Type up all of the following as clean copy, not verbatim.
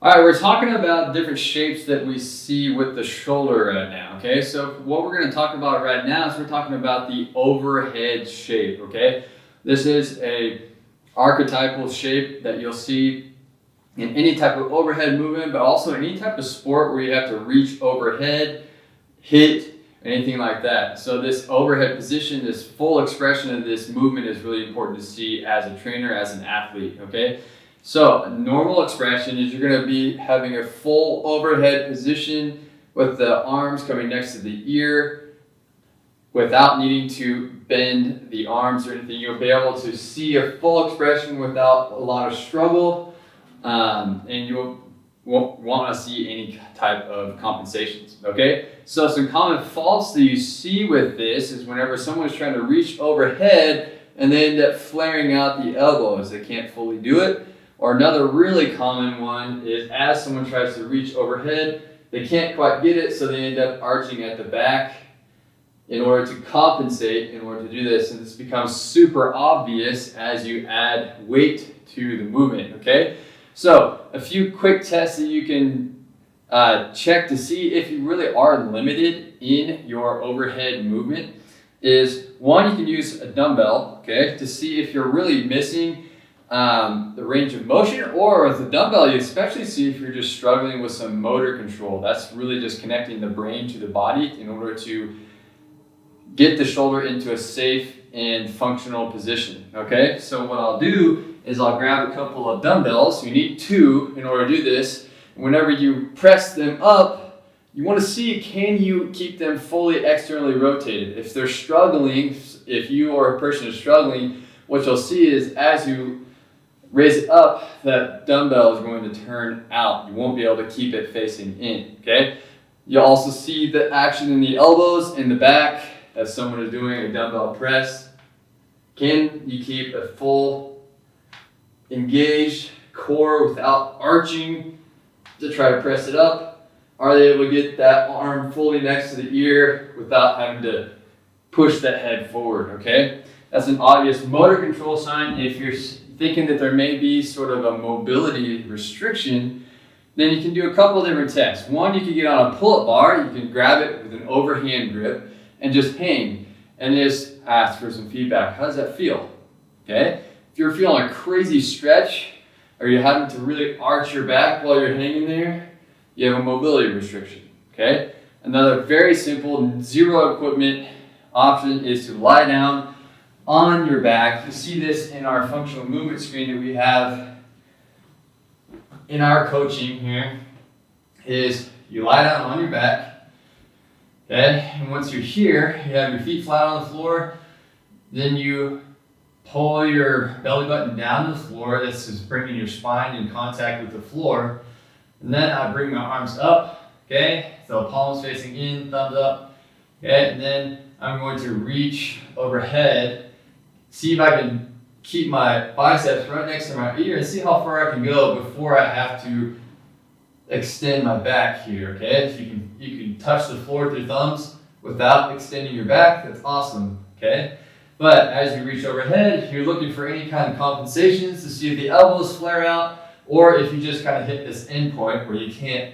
All right, we're talking about different shapes that we see with the shoulder right now, okay? So what we're gonna talk about right now is we're talking about the overhead shape, okay? This is a archetypal shape that you'll see in any type of overhead movement, but also any type of sport where you have to reach overhead, hit, anything like that. So this overhead position, this full expression of this movement is really important to see as a trainer, as an athlete, okay? So a normal expression is you're going to be having a full overhead position with the arms coming next to the ear without needing to bend the arms or anything. You'll be able to see a full expression without a lot of struggle, and you won't want to see any type of compensations, okay? So some common faults that you see with this is whenever someone's trying to reach overhead and they end up flaring out the elbows, they can't fully do it. Or another really common one is as someone tries to reach overhead, they can't quite get it, so they end up arching at the back in order to compensate in order to do this. And this becomes super obvious as you add weight to the movement, okay? So a few quick tests that you can check to see if you really are limited in your overhead movement is one, you can use a dumbbell, okay, to see if you're really missing the range of motion, or with the dumbbell you especially see if you're just struggling with some motor control. That's really just connecting the brain to the body in order to get the shoulder into a safe and functional position, okay? So what I'll do is I'll grab a couple of dumbbells. You need two in order to do this. Whenever you press them up, you want to see, can you keep them fully externally rotated? If they're struggling, if you or a person is struggling, what you'll see is as you raise it up, that dumbbell is going to turn out. You won't be able to keep it facing in, okay? You'll also see the action in the elbows, in the back, as someone is doing a dumbbell press. Can you keep a full engaged core without arching to try to press it up? Are they able to get that arm fully next to the ear without having to push that head forward, okay? That's an obvious motor control sign. If you're thinking that there may be sort of a mobility restriction, then you can do a couple of different tests. One, you can get on a pull-up bar, you can grab it with an overhand grip and just hang and just ask for some feedback. How does that feel? Okay? If you're feeling a crazy stretch or you're having to really arch your back while you're hanging there, you have a mobility restriction. Okay? Another very simple zero equipment option is to lie down on your back. You see this in our functional movement screen that we have in our coaching here, is you lie down on your back, okay? And once you're here, you have your feet flat on the floor, then you pull your belly button down to the floor. This is bringing your spine in contact with the floor. And then I bring my arms up, okay? So palms facing in, thumbs up, okay? And then I'm going to reach overhead. See if I can keep my biceps right next to my ear and see how far I can go before I have to extend my back here, okay? If you can touch the floor with your thumbs without extending your back, that's awesome, okay? But as you reach overhead, you're looking for any kind of compensations to see if the elbows flare out or if you just kind of hit this end point where you can't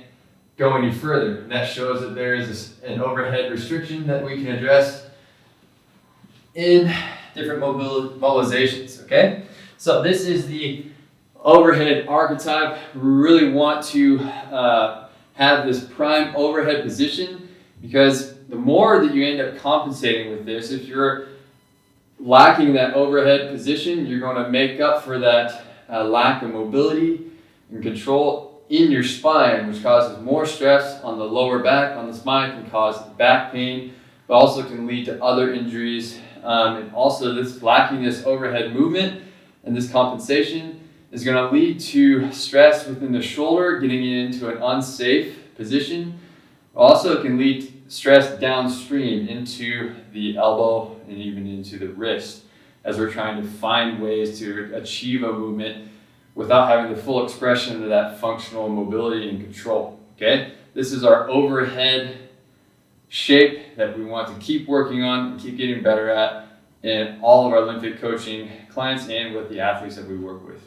go any further. And that shows that there is an overhead restriction that we can address in different mobilizations, okay? So this is the overhead archetype. We really want to have this prime overhead position because the more that you end up compensating with this, if you're lacking that overhead position, you're going to make up for that lack of mobility and control in your spine, which causes more stress on the lower back, on the spine, can cause back pain, but also can lead to other injuries. And also this lacking this overhead movement and this compensation is going to lead to stress within the shoulder, getting it into an unsafe position. Also, it can lead to stress downstream into the elbow and even into the wrist as we're trying to find ways to achieve a movement without having the full expression of that functional mobility and control. Okay? This is our overhead shape that we want to keep working on and keep getting better at in all of our Olympic coaching clients and with the athletes that we work with.